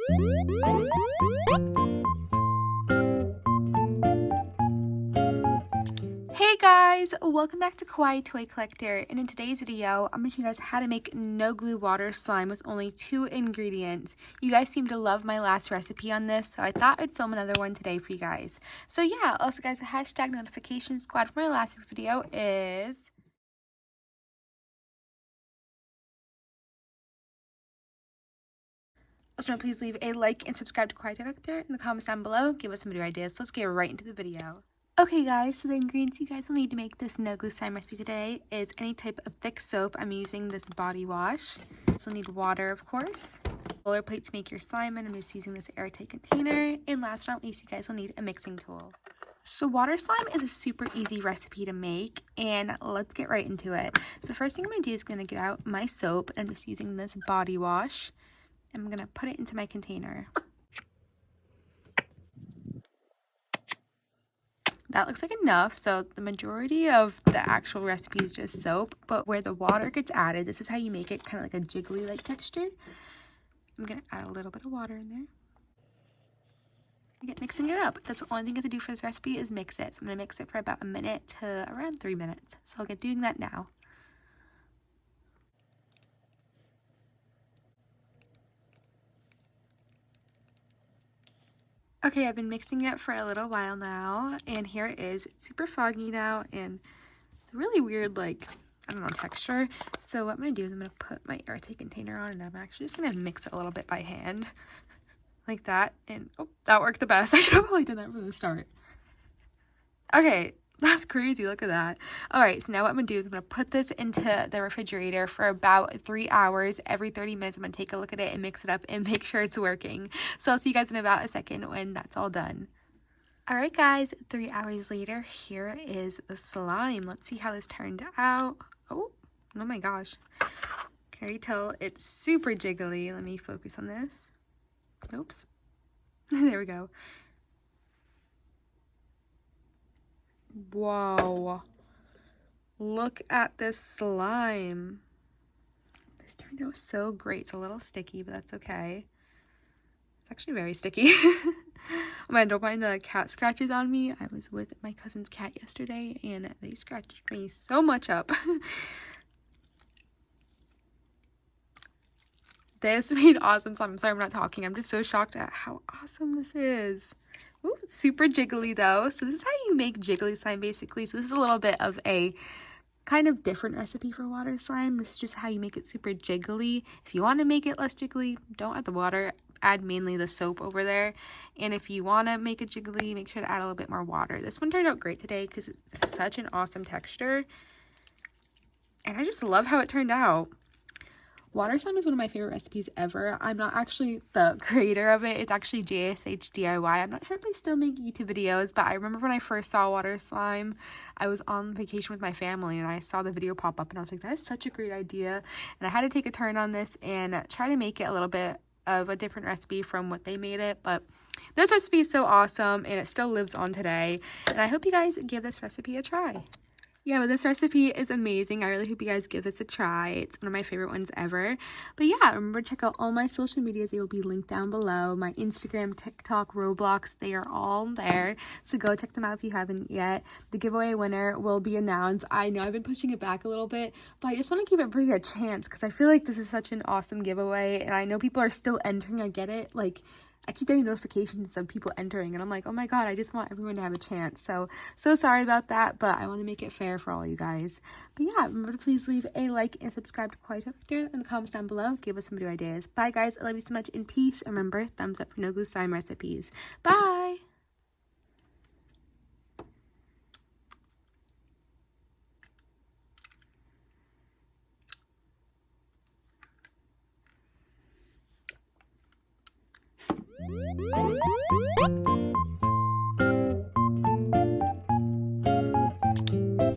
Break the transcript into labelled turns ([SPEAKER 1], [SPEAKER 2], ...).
[SPEAKER 1] Hey guys, welcome back to Kawaii Toy Collector, and in today's video I'm going to show you guys how to make no glue water slime with only 2 ingredients. You guys seem to love my last recipe on this, so I thought I'd film another one today for you guys. So yeah, also guys, the hashtag notification squad for my last video is... Also, please leave a like and subscribe to Kawaii Toy Collector in the comments down below. Give us some video ideas, so let's get right into the video. Okay guys, so the ingredients you guys will need to make this no glue slime recipe today is any type of thick soap. I'm using this body wash. So you'll need water, of course. Roller plate to make your slime in. I'm just using this airtight container. And last but not least, you guys will need a mixing tool. So water slime is a super easy recipe to make, and let's get right into it. So the first thing I'm going to do is going to get out my soap. I'm just using this body wash. I'm going to put it into my container. That looks like enough. So the majority of the actual recipe is just soap, but where the water gets added, this is how you make it kind of like a jiggly like texture. I'm going to add a little bit of water in there. Get mixing it up. That's the only thing you have to do for this recipe is mix it. So I'm going to mix it for about a minute to around 3 minutes. So I'll get doing that now. Okay, I've been mixing it for a little while now, and here it is. It's super foggy now, and it's a really weird, like, I don't know, texture. So what I'm going to do is I'm going to put my airtight container on, and I'm actually just going to mix it a little bit by hand, like that. And, oh, that worked the best. I should have probably done that from the start. Okay, that's crazy. Look at that. All right, so now what I'm going to do is I'm going to put this into the refrigerator for about 3 hours. Every 30 minutes, I'm going to take a look at it and mix it up and make sure it's working. So I'll see you guys in about a second when that's all done. All right, guys, 3 hours later, here is the slime. Let's see how this turned out. Oh my gosh. Can you tell it's super jiggly? Let me focus on this. Oops. There we go. Whoa. Look at this slime. This turned out so great. It's a little sticky, but that's okay. It's actually very sticky. Oh man, don't mind the cat scratches on me. I was with my cousin's cat yesterday and they scratched me so much up. This made awesome slime. I'm sorry I'm not talking. I'm just so shocked at how awesome this is. Ooh, it's super jiggly though. So this is how you make jiggly slime basically. So this is a little bit of a kind of different recipe for water slime. This is just how you make it super jiggly. If you want to make it less jiggly, don't add the water. Add mainly the soap over there. And if you want to make it jiggly, make sure to add a little bit more water. This one turned out great today because it's such an awesome texture. And I just love how it turned out. Water slime is one of my favorite recipes ever. I'm not actually the creator of it. It's actually JSH DIY. I'm not sure if they still make YouTube videos, but I remember when I first saw water slime, I was on vacation with my family and I saw the video pop up and I was like, that is such a great idea. And I had to take a turn on this and try to make it a little bit of a different recipe from what they made it. But this recipe is so awesome and it still lives on today. And I hope you guys give this recipe a try. Yeah, but this recipe is amazing. I really hope you guys give this a try. It's one of my favorite ones ever. But yeah, remember to check out all my social medias. They will be linked down below. My Instagram, TikTok, Roblox, they are all there. So go check them out if you haven't yet. The giveaway winner will be announced. I know I've been pushing it back a little bit, but I just want to give everybody a chance because I feel like this is such an awesome giveaway. And I know people are still entering. I get it. Like, I keep getting notifications of people entering and I'm like, oh my god, I just want everyone to have a chance. So sorry about that, but I want to make it fair for all you guys. But yeah, remember to please leave a like and subscribe to Kawaii Toy Collector in the comments down below. Give us some video ideas. Bye guys, I love you so much and peace. And remember, thumbs up for no glue slime recipes. Bye!